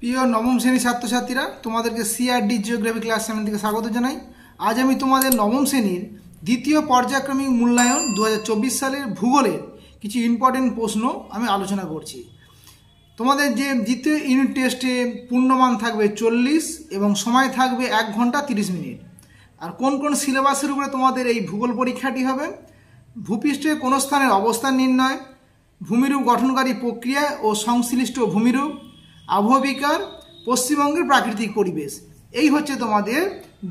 প্রিয় নবম শ্রেণীর ছাত্রছাত্রীরা, তোমাদেরকে সিআরডি জিওগ্রাফি ক্লাস চ্যানেল থেকে স্বাগত জানাই। আজ আমি তোমাদের নবম শ্রেণীর দ্বিতীয় পর্যায়ক্রমিক মূল্যায়ন 2024 সালের ভূগোলের কিছু ইম্পর্টেন্ট প্রশ্ন আমি আলোচনা করছি। তোমাদের যে দ্বিতীয় ইউনিট টেস্টে পূর্ণমান থাকবে 40 এবং সময় থাকবে 1 ঘন্টা 30 মিনিট। আর কোন কোন সিলেবাসের উপরে তোমাদের এই ভূগোল পরীক্ষাটি হবে? ভূপৃষ্ঠে কোন স্থানের অবস্থান নির্ণয়, ভূমিরূপ গঠনকারী প্রক্রিয়া ও সংশ্লিষ্ট ভূমিরূপ, আবহবিকার, পশ্চিমবঙ্গের প্রাকৃতিক পরিবেশ। এই হচ্ছে তোমাদের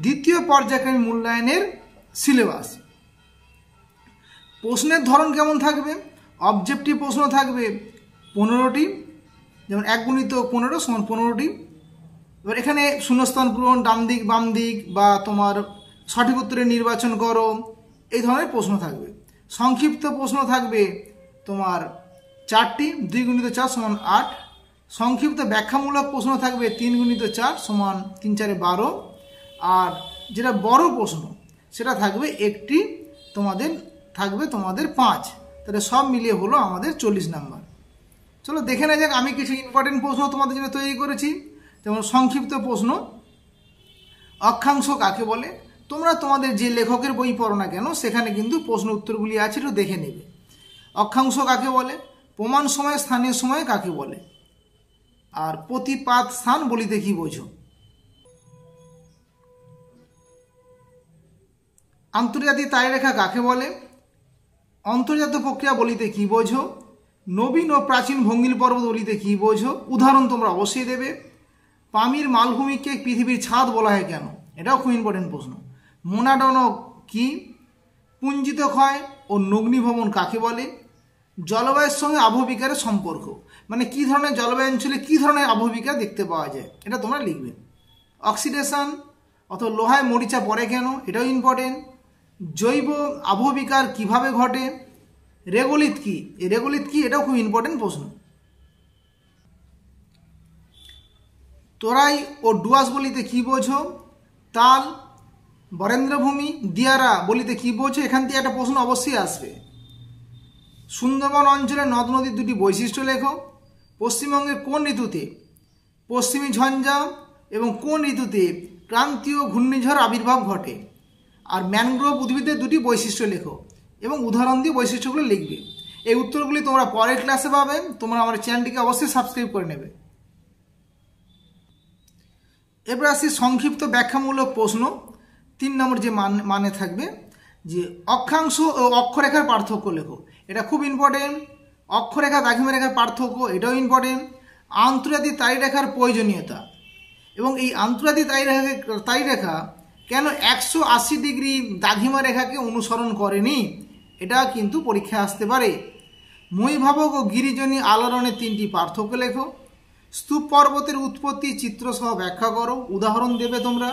দ্বিতীয় পর্যায়ক্রমিক মূল্যায়নের সিলেবাস। প্রশ্নের ধরন কেমন থাকবে? অবজেক্টিভ প্রশ্ন থাকবে 15টি, যেমন 1 গুণিত 15 সমান 15টি। এবার এখানে শূন্যস্থান পূরণ, ডান দিক বাম দিক বা তোমার সঠিক উত্তরে নির্বাচন করো, এই ধরনের প্রশ্ন থাকবে। সংক্ষিপ্ত প্রশ্ন থাকবে তোমার 4টি, 2 গুণিত 4 সমান 8। সংক্ষিপ্ত ব্যাখ্যামূলক প্রশ্ন থাকবে 3 গুণিত 4 সমান 3 4 12। আর যেটা বড় প্রশ্ন সেটা থাকবে একটি, তোমাদের 5। তাহলে সব মিলিয়ে হলো আমাদের 40 নাম্বার। চলো দেখে নেওয়া যাক, আমি কিছু ইম্পর্টেন্ট প্রশ্ন তোমাদের জন্য তৈরি করেছি। যেমন সংক্ষিপ্ত প্রশ্ন, অক্ষাংশ কাকে বলে? তোমরা তোমাদের যে লেখকের বই পড়ো না কেন সেখানে কিন্তু প্রশ্ন উত্তরগুলি আছে, একটু দেখে নেবে। অক্ষাংশ কাকে বলে? প্রমাণ সময় স্থানীয় সময় কাকে বলে? আর প্রতিপাত স্থান বলিতে কি বোঝো? আন্তর্জাতিক তারিরেখা কাকে বলে? অন্তর্জাত প্রক্রিয়া বলিতে কি বোঝো? নবীন ও প্রাচীন ভঙ্গিল পর্বত বলিতে কি বোঝো? উদাহরণ তোমরা অবশ্যই দেবে। পামির মালভূমিকে পৃথিবীর ছাদ বলা হয় কেন? এটাও খুব ইম্পর্টেন্ট প্রশ্ন। মোনাডন কি? পুঞ্জিত ক্ষয় ও নগ্নিভবন কাকে বলে? জলবায়ুর সঙ্গে আবহবিকারের সম্পর্ক, মানে কি ধরনের জলবায়ু অঞ্চলে কি ধরনের আবহবিকার দেখতে পাওয়া যায়, এটা তোমরা লিখবে। অক্সিডেশন অথবা লোহায় মরিচা পড়ে কেন? এটাও ইম্পর্টেন্ট। জৈব আবহবিকার কিভাবে ঘটে? রেগোলিথ কি? এই রেগোলিথ কি? এটাও খুব ইম্পর্টেন্ট প্রশ্ন। তোরাই ও ডুয়াস বলিতে কি বোঝো? তাল, বরেন্দ্রভূমি, দিয়ারা বলিতে কি বোঝো? এখান থেকে একটা প্রশ্ন অবশ্যই আসবে। সুন্দরবন অঞ্চলের নদ নদীর 2টি বৈশিষ্ট্য লেখো। পশ্চিমবঙ্গের কোন ঋতুতে পশ্চিমী ঝঞ্ঝা এবং কোন ঋতুতে ক্রান্তীয় ঘূর্ণিঝড় আবির্ভাব ঘটে? আর ম্যানগ্রোভ উদ্ভিদের 2টি বৈশিষ্ট্য লেখো এবং উদাহরণ দিয়ে বৈশিষ্ট্যগুলো লিখবে। এই উত্তরগুলি তোমরা পরের ক্লাসে পাবে। তোমরা আমার চ্যানেলটিকে অবশ্যই সাবস্ক্রাইব করে নেবে। এবার আসি সংক্ষিপ্ত ব্যাখ্যামূলক প্রশ্ন। 3 নম্বর যে মানে থাকবে যে অক্ষাংশ ও অক্ষরেখার পার্থক্য লেখো। এটা খুব ইম্পর্টেন্ট। অক্ষরেখা দ্রাঘিমা রেখার পার্থক্য, এটাও ইম্পর্টেন্ট। আন্তর্জাতিক তারিরেখার প্রয়োজনীয়তা এবং এই আন্তর্জাতিক তারিরেখা কেন 180 ডিগ্রি দ্রাঘিমা রেখাকে অনুসরণ করেনি, এটা কিন্তু পরীক্ষায় আসতে পারে। মহিভাবক ও গিরিজনী আলোড়নের 3টি পার্থক্য লেখো। স্তূপ পর্বতের উৎপত্তি চিত্রসহ ব্যাখ্যা করো, উদাহরণ দেবে তোমরা।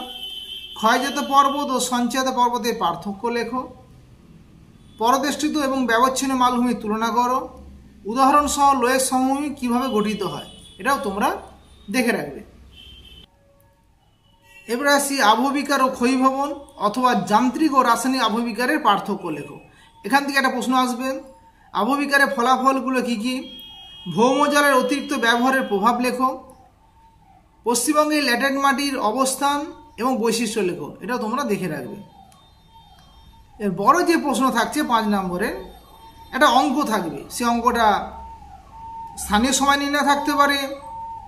ক্ষয়জাত পর্বত ও সঞ্চয়িত পর্বতের পার্থক্য লেখো। পরবেষ্টিত এবং ব্যবচ্ছিন্ন মালভূমির তুলনা করো, উদাহরণ সহ লোয়ের সমভূমি কিভাবে গঠিত হয়, এটাও তোমরা দেখে রাখবে। এবার আসি আবহবিকার ও ক্ষয়ীভবন অথবা যান্ত্রিক ও রাসায়নিক আবহবিকারের পার্থক্য লেখো। এখান থেকে একটা প্রশ্ন আসবে। আবহবিকারের ফলাফলগুলো কি কি? ভৌমজলের অতিরিক্ত ব্যবহারের প্রভাব লেখো। পশ্চিমবঙ্গের ল্যাটেরাইট মাটির অবস্থান এবং বৈশিষ্ট্য লেখো, এটাও তোমরা দেখে রাখবে। এর বড় যে প্রশ্ন থাকছে 5 নম্বরের, একটা অঙ্ক থাকবে। সে অঙ্কটা স্থানীয় সময় নির্ণয় থাকতে পারে,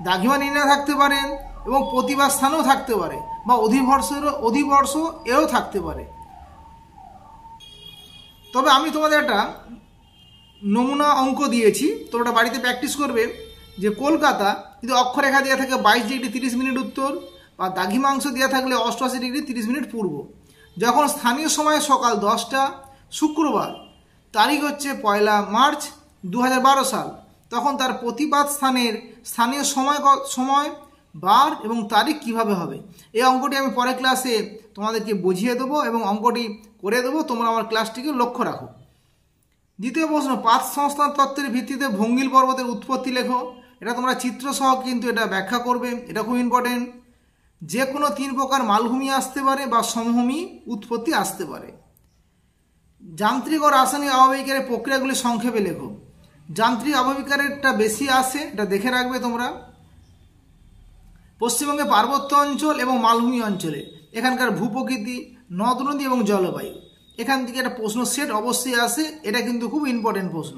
দ্রাঘিমা নির্ণয় থাকতে পারে এবং প্রতিবাদ স্থানও থাকতে পারে বা অধিবর্ষ এও থাকতে পারে। তবে আমি তোমাদের একটা নমুনা অঙ্ক দিয়েছি, তোমরা বাড়িতে প্র্যাকটিস করবে। যে কলকাতা যদি অক্ষরেখা দেওয়া থাকে 22 ডিগ্রি 30 মিনিট উত্তর, বা দ্রাঘিমাংশ দেওয়া থাকলে 88 ডিগ্রি 30 মিনিট পূর্ব, যখন স্থানীয় সময় সকাল 10টা, শুক্রবার, তারিখ হচ্ছে 1 মার্চ 2012 সাল, তখন তার প্রতিবাদ স্থানের স্থানীয় সময় বার এবং তারিখ কিভাবে হবে, এই অঙ্কটি আমি পরের ক্লাসে তোমাদেরকে বুঝিয়ে দেবো এবং অঙ্কটি করে দেবো। তোমরা আমার ক্লাসটিকে লক্ষ্য রাখো। দ্বিতীয় প্রশ্ন, পাত সংস্থান তত্ত্বের ভিত্তিতে ভঙ্গিল পর্বতের উৎপত্তি লেখো। এটা তোমরা চিত্রসহ কিন্তু এটা ব্যাখ্যা করবে, এটা খুব ইম্পর্টেন্ট। যে কোনো 3 প্রকার মালভূমি আসতে পারে বা সমভূমি উৎপত্তি আসতে পারে। যান্ত্রিক ও রাসায়নিক আবহবিকারের প্রক্রিয়াগুলি সংক্ষেপে লেখো। যান্ত্রিক আবহবিকারেরটা বেশি আসে, এটা দেখে রাখবে তোমরা। পশ্চিমবঙ্গে পার্বত্য অঞ্চল এবং মালভূমি অঞ্চলে এখানকার ভূপ্রকৃতি, নদ নদী এবং জলবায়ু, এখান থেকে একটা প্রশ্ন সেট অবশ্যই আসে, এটা কিন্তু খুব ইম্পর্টেন্ট প্রশ্ন।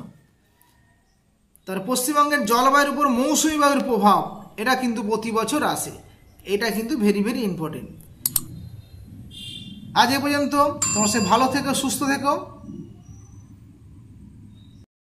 তার পশ্চিমবঙ্গের জলবায়ুর উপর মৌসুমী বায়ুর প্রভাব, এটা কিন্তু প্রতি বছর আসে, এটা কিন্তু ভেরি ভেরি ইম্পর্টেন্ট। আজ এ পর্যন্ত, তোমার সে ভালো থেকো, সুস্থ থেকো।